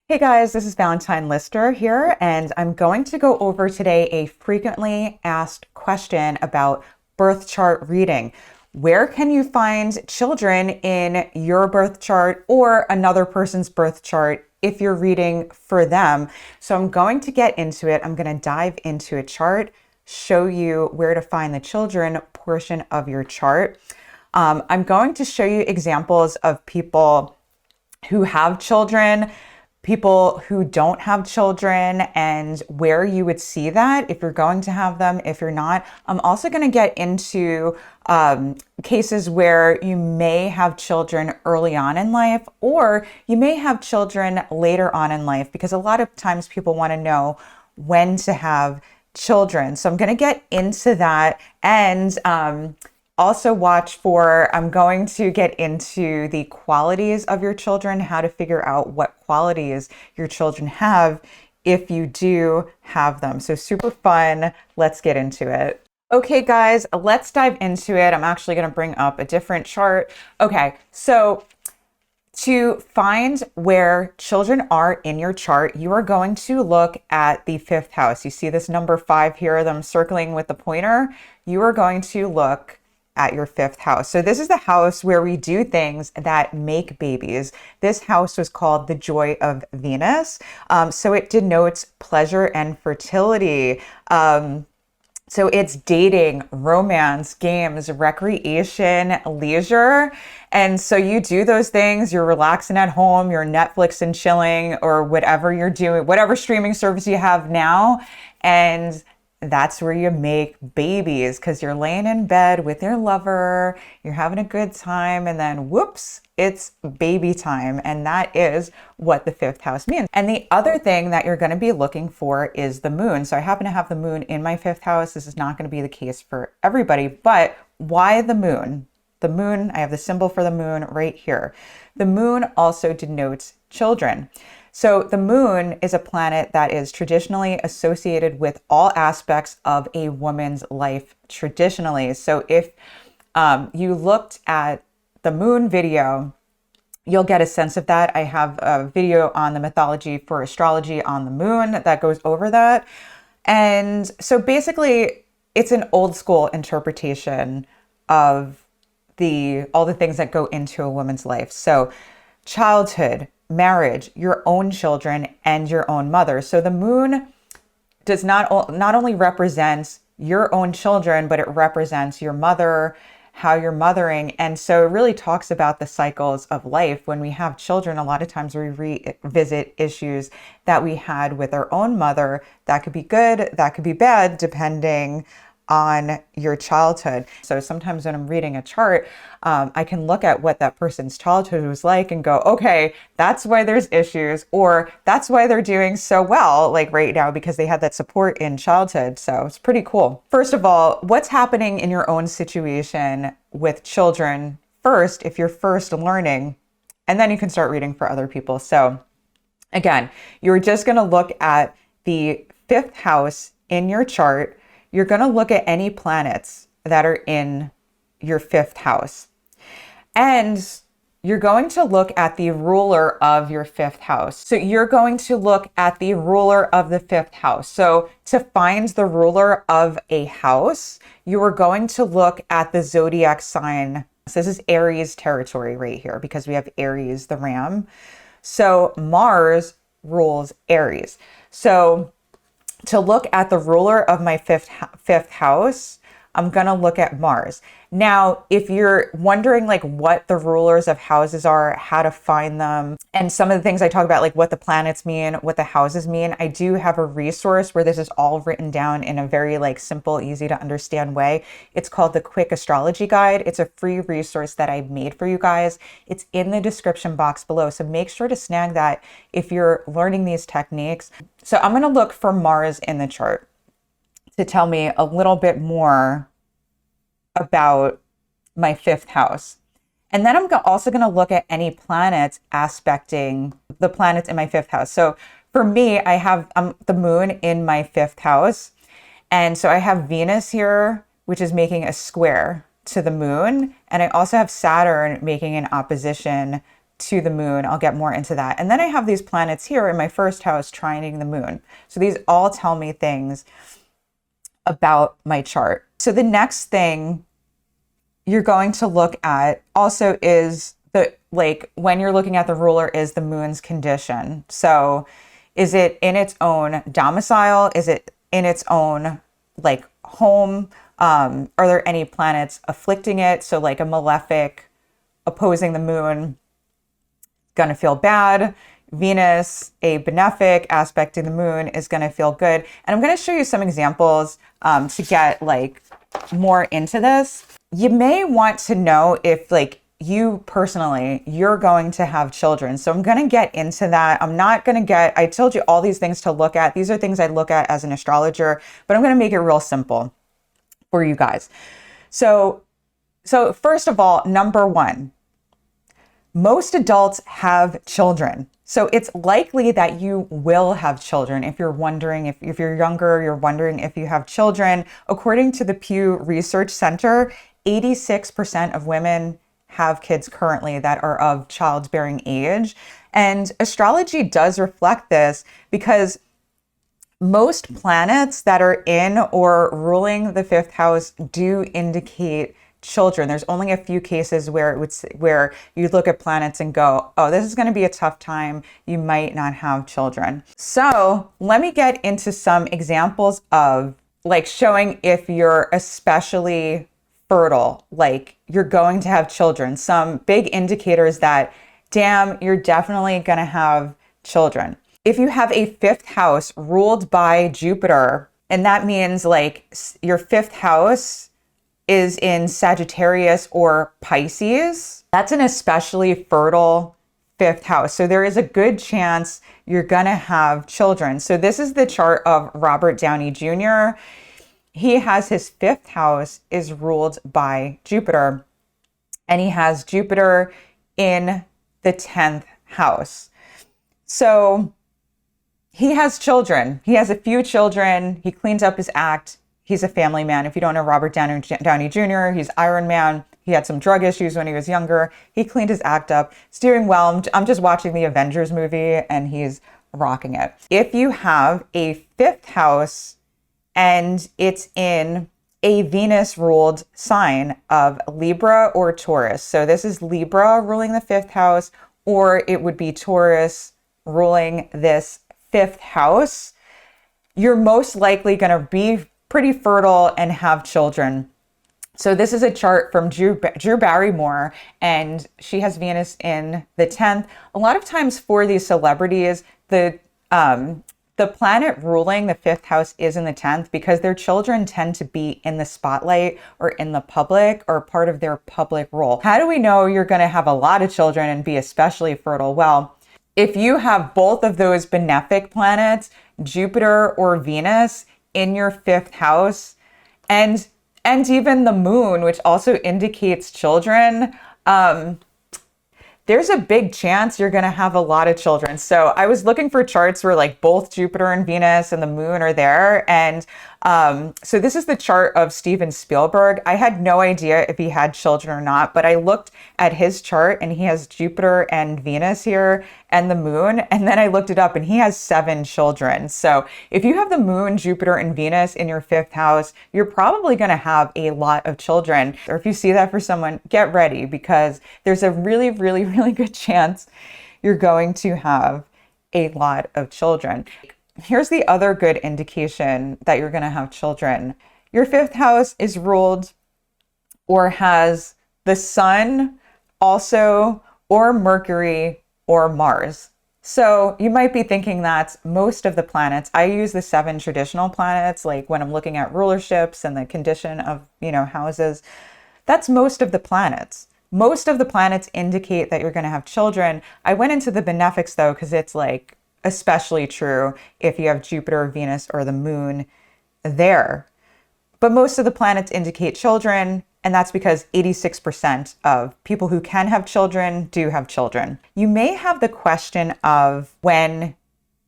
Hey guys, this is Valentine Lister here, and I'm going to go over today a frequently asked question about birth chart reading. Where can you find children in your birth chart or another person's birth chart if you're reading for them? So I'm going to get into it. I'm going to dive into a chart, show you where to find the children portion of your chart. I'm going to show you examples of people who have children, people who don't have children, and where you would see that if you're going to have them, if you're not. I'm also going to get into cases where you may have children early on in life, or you may have children later on in life, because a lot of times people want to know when to have children. So I'm going to get into that, and also watch for, I'm going to get into the qualities of your children, how to figure out what qualities your children have if you do have them. So super fun. Let's get into it. Okay, guys, let's dive into it. I'm actually going to bring up a different chart. Okay, so to find where children are in your chart, you are going to look at the fifth house. You see this number 5 here that I'm circling with the pointer? You are going to look at your fifth house. So this is the house where we do things that make babies. This house was called the Joy of Venus. So it denotes pleasure and fertility. So it's dating, romance, games, recreation, leisure. And so you do those things, you're relaxing at home, you're Netflix and chilling, or whatever you're doing, whatever streaming service you have now. And that's where you make babies, because you're laying in bed with your lover, you're having a good time, and then whoops, it's baby time. And that is what the fifth house means. And the other thing that you're going to be looking for is the moon. So I happen to have the moon in my fifth house. This is not going to be the case for everybody, but why the moon? The moon, I have the symbol for the moon right here. The moon also denotes children. So the moon is a planet that is traditionally associated with all aspects of a woman's life traditionally. So if you looked at the moon video, you'll get a sense of that. I have a video on the mythology for astrology on the moon that goes over that. And so basically, it's an old school interpretation of all the things that go into a woman's life. So childhood, marriage, your own children, and your own mother. So the moon does not only represent your own children, but it represents your mother, how you're mothering. And so it really talks about the cycles of life. When we have children, a lot of times we revisit issues that we had with our own mother. That could be good, that could be bad, depending on your childhood. So sometimes when I'm reading a chart, I can look at what that person's childhood was like and go, okay, that's why there's issues, or that's why they're doing so well, like right now, because they had that support in childhood. So it's pretty cool. First of all, what's happening in your own situation with children first, if you're first learning, and then you can start reading for other people. So again, you're just going to look at the fifth house in your chart. You're going to look at any planets that are in your fifth house. And you're going to look at the ruler of your fifth house. So you're going to look at the ruler of the fifth house. So to find the ruler of a house, you are going to look at the zodiac sign. So this is Aries territory right here, because we have Aries, the ram. So Mars rules Aries. So to look at the ruler of my fifth house, I'm going to look at Mars. Now, if you're wondering like what the rulers of houses are, how to find them, and some of the things I talk about, like what the planets mean, what the houses mean, I do have a resource where this is all written down in a very like simple, easy to understand way. It's called the Quick Astrology Guide. It's a free resource that I've made for you guys. It's in the description box below. So make sure to snag that if you're learning these techniques. So I'm going to look for Mars in the chart to tell me a little bit more about my fifth house. And then I'm also going to look at any planets aspecting the planets in my fifth house. So for me, I have the moon in my fifth house. And so I have Venus here, which is making a square to the moon. And I also have Saturn making an opposition to the moon. I'll get more into that. And then I have these planets here in my first house trining the moon. So these all tell me things about my chart. So the next thing you're going to look at also is when you're looking at the ruler is the moon's condition. So is it in its own domicile? Is it in its own home? Are there any planets afflicting it? So like a malefic opposing the moon, gonna feel bad. Venus, a benefic aspecting the moon, is gonna feel good. And I'm gonna show you some examples to get more into this. You may want to know if you personally, you're going to have children. So I'm going to get into that. I told you all these things to look at. These are things I look at as an astrologer, but I'm going to make it real simple for you guys. So first of all, number one, most adults have children. So it's likely that you will have children. If you're wondering, if you're younger, you're wondering if you have children. According to the Pew Research Center, 86% of women have kids currently that are of childbearing age. And astrology does reflect this because most planets that are in or ruling the fifth house do indicate children. There's only a few cases where where you look at planets and go, oh, this is going to be a tough time. You might not have children. So let me get into some examples of showing if you're especially fertile, you're going to have children. Some big indicators that, damn, you're definitely going to have children. If you have a fifth house ruled by Jupiter, and that means your fifth house is in Sagittarius or Pisces, that's an especially fertile fifth house. So there is a good chance you're going to have children. So this is the chart of Robert Downey Jr. He has his fifth house is ruled by Jupiter, and he has Jupiter in the 10th house. So he has children. He has a few children. He cleans up his act. He's a family man. If you don't know Robert Downey Jr., he's Iron Man. He had some drug issues when he was younger. He cleaned his act up. He's doing well. I'm just watching the Avengers movie, and he's rocking it. If you have a fifth house and it's in a Venus-ruled sign of Libra or Taurus. So this is Libra ruling the fifth house, or it would be Taurus ruling this fifth house. You're most likely going to be pretty fertile and have children. So this is a chart from Drew Barrymore, and she has Venus in the 10th. A lot of times for these celebrities, the planet ruling the fifth house is in the 10th because their children tend to be in the spotlight or in the public or part of their public role. How do we know you're going to have a lot of children and be especially fertile? Well, if you have both of those benefic planets, Jupiter or Venus, in your fifth house, and even the moon, which also indicates children, there's a big chance you're going to have a lot of children. So I was looking for charts where both Jupiter and Venus and the moon are there. And so this is the chart of Steven Spielberg. I had no idea if he had children or not, but I looked at his chart and he has Jupiter and Venus here and the moon. And then I looked it up and he has 7 children. So if you have the moon, Jupiter, and Venus in your fifth house, you're probably going to have a lot of children. Or if you see that for someone, get ready because there's a really, really, really good chance you're going to have a lot of children. Here's the other good indication that you're going to have children. Your fifth house is ruled or has the sun also, or Mercury, or Mars. So you might be thinking that's most of the planets. I use the 7 traditional planets, when I'm looking at rulerships and the condition of, houses. That's most of the planets. Most of the planets indicate that you're going to have children. I went into the benefics though, because it's especially true if you have Jupiter, Venus, or the moon there. But most of the planets indicate children, and that's because 86% of people who can have children do have children. You may have the question of when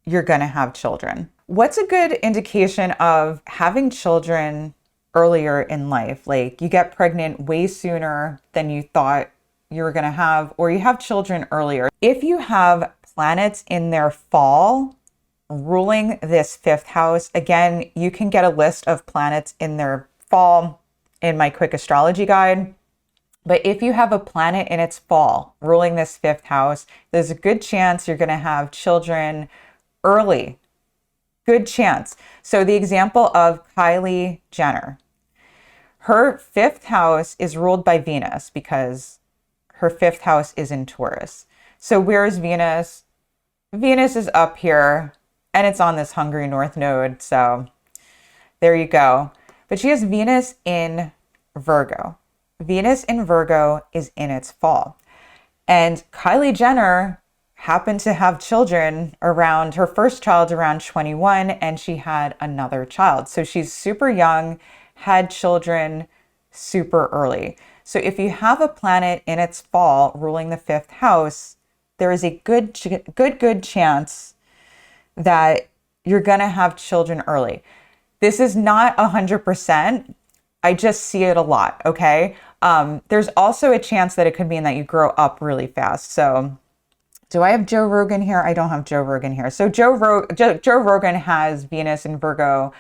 you're going to have children. What's a good indication of having children earlier in life? You get pregnant way sooner than you thought you're going to have, or you have children earlier. If you have planets in their fall ruling this fifth house, again, you can get a list of planets in their fall in my quick astrology guide. But if you have a planet in its fall ruling this fifth house, there's a good chance you're going to have children early. Good chance. So the example of Kylie Jenner, her fifth house is ruled by Venus because her fifth house is in Taurus. So where is Venus? Venus is up here and it's on this hungry north node. So there you go. But she has Venus in Virgo. Venus in Virgo is in its fall. And Kylie Jenner happened to have children around her first child around 21, and she had another child. So she's super young, had children super early. So if you have a planet in its fall ruling the fifth house, there is a good chance that you're going to have children early. This is not 100%. I just see it a lot, okay? There's also a chance that it could mean that you grow up really fast. So do I have Joe Rogan here? I don't have Joe Rogan here. So Joe Rogan has Venus in Virgo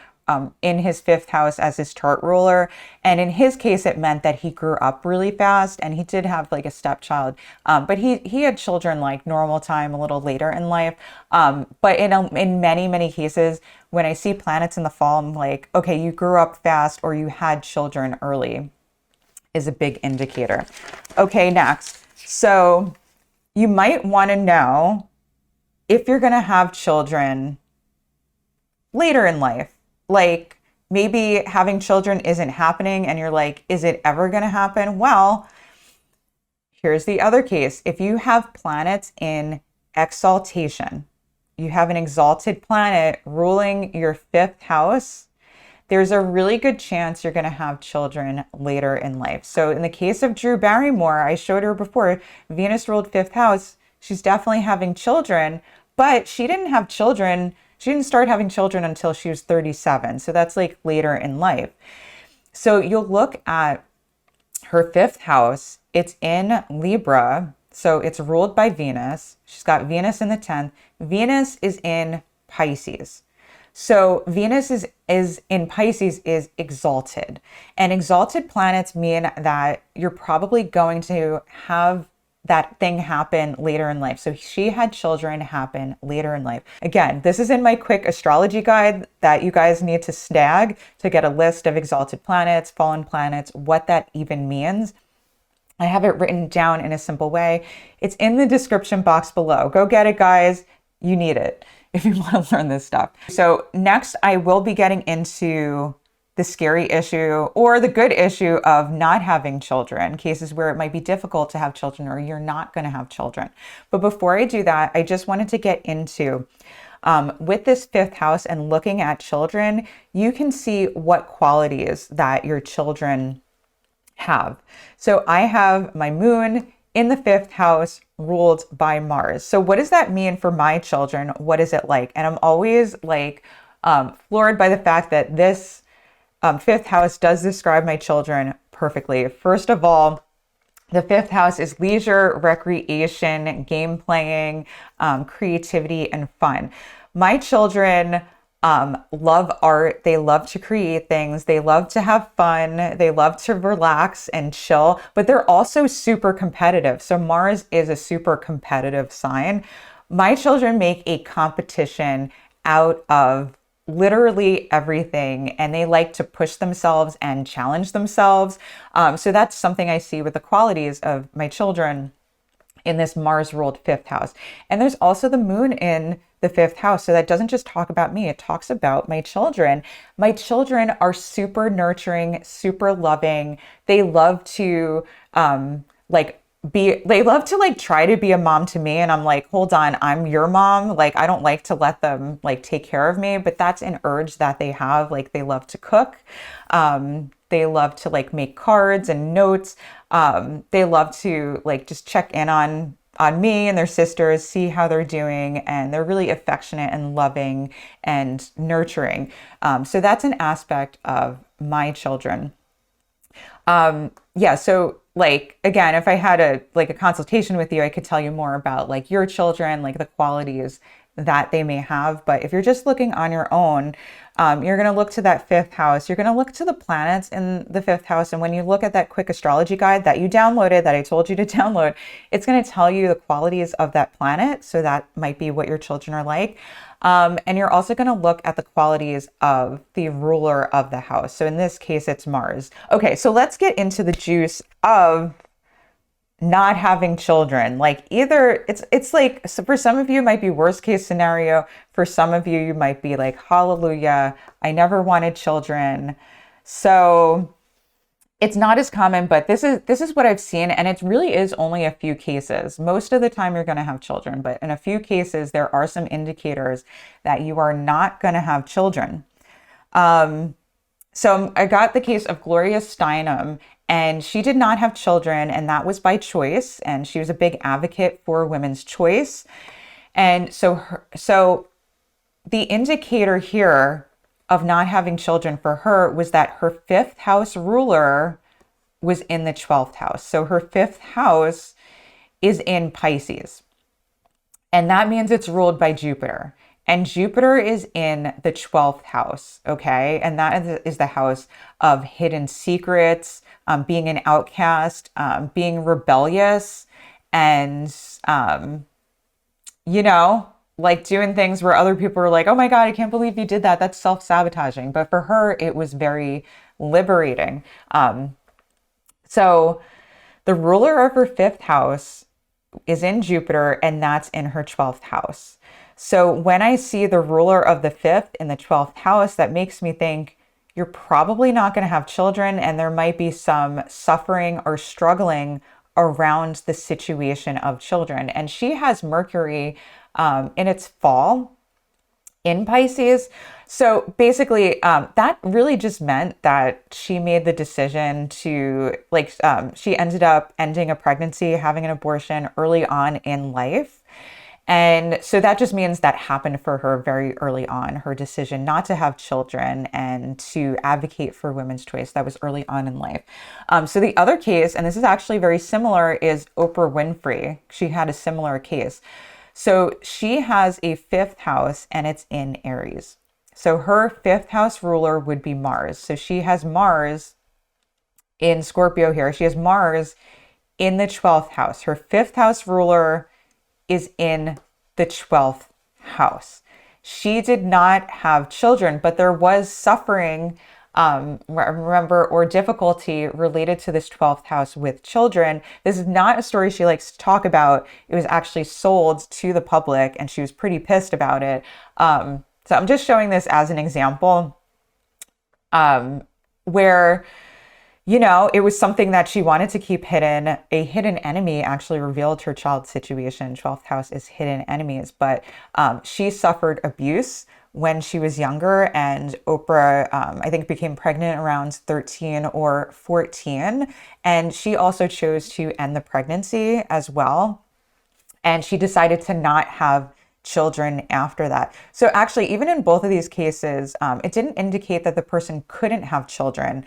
in his fifth house as his chart ruler. And in his case, it meant that he grew up really fast and he did have like a stepchild. But he had children like normal time, a little later in life. But in many, many cases, when I see planets in the fall, I'm like, okay, you grew up fast or you had children early is a big indicator. Okay, next. So you might want to know if you're going to have children later in life. Like maybe having children isn't happening and you're like, is it ever going to happen? Well, here's the other case. If you have planets in exaltation, you have an exalted planet ruling your fifth house, there's a really good chance you're going to have children later in life. So in the case of Drew Barrymore, I showed her before, Venus ruled fifth house. She's definitely having children, but she didn't have children. She didn't start having children until she was 37. So that's like later in life. So you'll look at her fifth house. It's in Libra. So it's ruled by Venus. She's got Venus in the 10th. Venus is in Pisces. So Venus is in Pisces is exalted, and exalted planets mean that you're probably going to have that thing happen later in life. So she had children happen later in life. Again, this is in my quick astrology guide that you guys need to snag to get a list of exalted planets, fallen planets, what that even means. I have it written down in a simple way. It's in the description box below. Go get it, guys. You need it if you want to learn this stuff. So next, I will be getting into the scary issue or the good issue of not having children, cases where it might be difficult to have children or you're not going to have children. But before I do that, I just wanted to get into with this fifth house and looking at children, you can see what qualities that your children have. So I have my moon in the fifth house ruled by Mars. So what does that mean for my children? What is it like? And I'm always like floored by the fact that this fifth house does describe my children perfectly. First of all, the fifth house is leisure, recreation, game playing, creativity, and fun. My children love art. They love to create things. They love to have fun. They love to relax and chill, but they're also super competitive. So Mars is a super competitive sign. My children make a competition out of literally everything, and they like to push themselves and challenge themselves. So that's something I see with the qualities of my children in this Mars ruled fifth house. And there's also the moon in the fifth house. So that doesn't just talk about me, it talks about my children. My children are super nurturing, super loving. They love to they love to like try to be a mom to me. And I'm like, hold on, I'm your mom. Like, I don't like to let them like take care of me, but that's an urge that they have. Like they love to cook. They love to like make cards and notes. They love to like just check in on me and their sisters, see how they're doing, and they're really affectionate and loving and nurturing. So that's an aspect of my children. So like, again, if I had a consultation with you, I could tell you more about like your children, like the qualities that they may have. But if you're just looking on your own, you're going to look to that fifth house. You're going to look to the planets in the fifth house. And when you look at that quick astrology guide that you downloaded, that I told you to download, it's going to tell you the qualities of that planet. So that might be what your children are like. And you're also going to look at the qualities of the ruler of the house. So in this case, it's Mars. Okay, so let's get into the juice of not having children. Like either it's like, so for some of you it might be worst case scenario. For some of you, you might be like, hallelujah, I never wanted children. So it's not as common, but this is what I've seen, and it really is only a few cases. Most of the time you're going to have children, but in a few cases there are some indicators that you are not going to have children. So I got the case of Gloria Steinem, and she did not have children, and that was by choice, and she was a big advocate for women's choice. And so the indicator here of not having children for her was that her fifth house ruler was in the 12th house. So her fifth house is in Pisces. And that means it's ruled by Jupiter. And Jupiter is in the 12th house, okay? And that is the house of hidden secrets, being an outcast, being rebellious, and, like doing things where other people are like, oh my God, I can't believe you did that. That's self-sabotaging. But for her, it was very liberating. So the ruler of her fifth house is in Jupiter, and that's in her 12th house. So when I see the ruler of the fifth in the 12th house, that makes me think you're probably not going to have children, and there might be some suffering or struggling around the situation of children. And she has Mercury in its fall in Pisces. So basically, that really just meant that she made the decision to, she ended up ending a pregnancy, having an abortion early on in life. And so that just means that happened for her very early on, her decision not to have children and to advocate for women's choice. That was early on in life. So the other case, and this is actually very similar, is Oprah Winfrey. She had a similar case. So she has a fifth house, and it's in Aries. So her fifth house ruler would be Mars. So she has Mars in Scorpio here. She has Mars in the 12th house. Her fifth house ruler is in the 12th house. She did not have children, but there was suffering, or difficulty related to this 12th house with children. This is not a story she likes to talk about. It was actually sold to the public, and she was pretty pissed about it. So I'm just showing this as an example, where it was something that she wanted to keep hidden. A hidden enemy actually revealed her child's situation. 12th house is hidden enemies, but she suffered abuse when she was younger, and Oprah, I think, became pregnant around 13 or 14. And she also chose to end the pregnancy as well. And she decided to not have children after that. So actually, even in both of these cases, it didn't indicate that the person couldn't have children.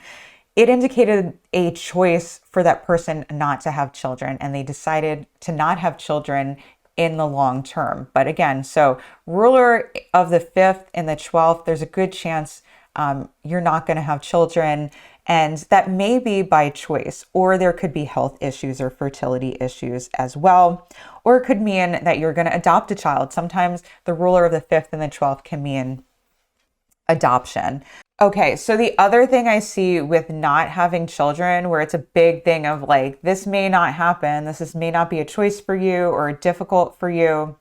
It indicated a choice for that person not to have children, and they decided to not have children in the long term. But again, so ruler of the fifth and the 12th, there's a good chance you're not going to have children, and that may be by choice, or there could be health issues or fertility issues as well, or it could mean that you're going to adopt a child. Sometimes the ruler of the fifth and the 12th can mean adoption. Okay, so the other thing I see with not having children, where it's a big thing of like, this may not happen, may not be a choice for you or difficult for you,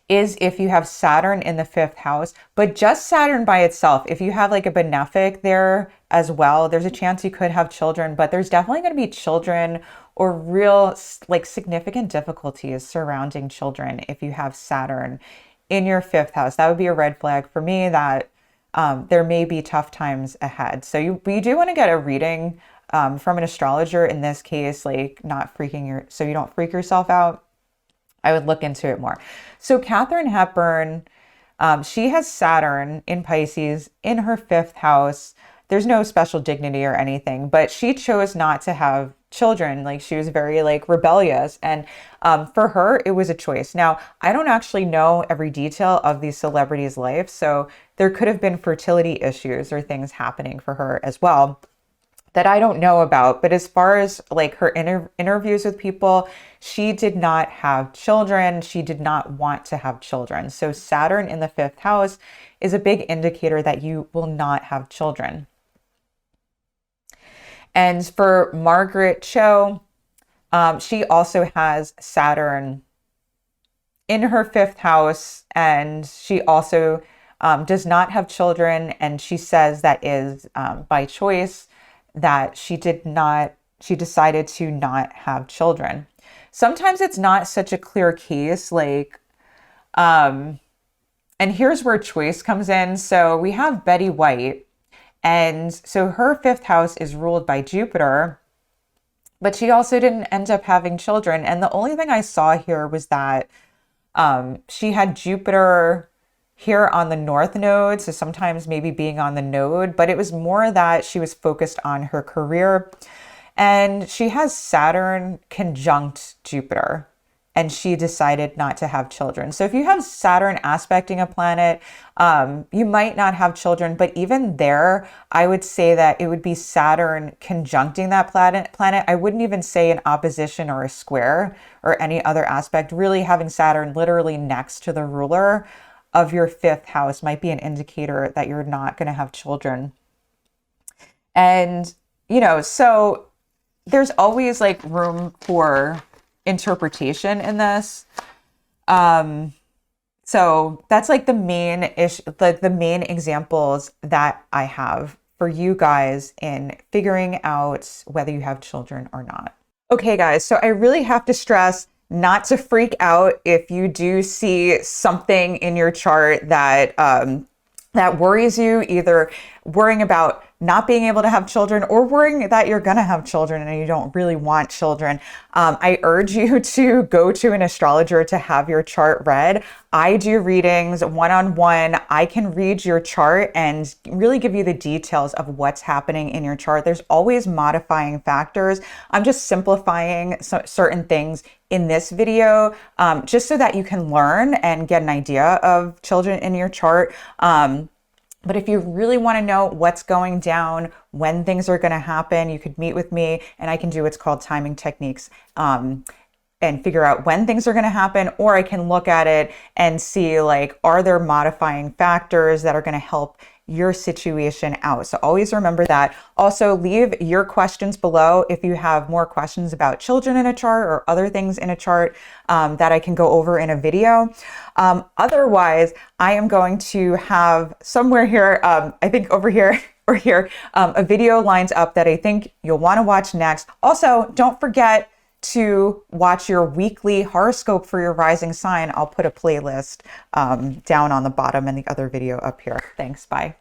is if you have Saturn in the fifth house, but just Saturn by itself. If you have like a benefic there as well, there's a chance you could have children, but there's definitely going to be children or real like significant difficulties surrounding children if you have Saturn in your fifth house. That would be a red flag for me that there may be tough times ahead. So you do want to get a reading from an astrologer in this case, like so you don't freak yourself out. I would look into it more. So Katherine Hepburn, she has Saturn in Pisces in her fifth house. there's no special dignity or anything, but she chose not to have children. Like she was very like rebellious, and for her it was a choice. Now I don't actually know every detail of these celebrities' life, so there could have been fertility issues or things happening for her as well that I don't know about. But as far as like her interviews with people, she did not have children. She did not want to have children. So Saturn in the fifth house is a big indicator that you will not have children. And for Margaret Cho, she also has Saturn in her fifth house, and she also does not have children. And she says that is by choice, that she decided to not have children. Sometimes it's not such a clear case, like, and here's where choice comes in. So we have Betty White, and so her fifth house is ruled by Jupiter, but she also didn't end up having children. And the only thing I saw here was that she had Jupiter here on the north node, so sometimes maybe being on the node, but it was more that she was focused on her career. And she has Saturn conjunct Jupiter, and she decided not to have children. So if you have Saturn aspecting a planet, you might not have children, but even there, I would say that it would be Saturn conjuncting that planet. I wouldn't even say an opposition or a square or any other aspect. Really having Saturn literally next to the ruler of your fifth house might be an indicator that you're not going to have children. And, you know, so there's always like room for interpretation in this. So that's like the main issue, like the main examples that I have for you guys in figuring out whether you have children or not. Okay, guys, so I really have to stress not to freak out if you do see something in your chart that that worries you, either worrying about not being able to have children or worrying that you're going to have children and you don't really want children. I urge you to go to an astrologer to have your chart read. I do readings one-on-one. I can read your chart and really give you the details of what's happening in your chart. There's always modifying factors. I'm just simplifying certain things in this video, just so that you can learn and get an idea of children in your chart. But if you really want to know what's going down, when things are going to happen, you could meet with me and I can do what's called timing techniques and figure out when things are going to happen, or I can look at it and see, like, are there modifying factors that are going to help your situation out? So always remember that. Also, leave your questions below if you have more questions about children in a chart or other things in a chart that I can go over in a video. Otherwise, I am going to have somewhere here, I think over here or here, a video lines up that I think you'll want to watch next. Also, don't forget to watch your weekly horoscope for your rising sign. I'll put a playlist down on the bottom and the other video up here. Thanks. Bye.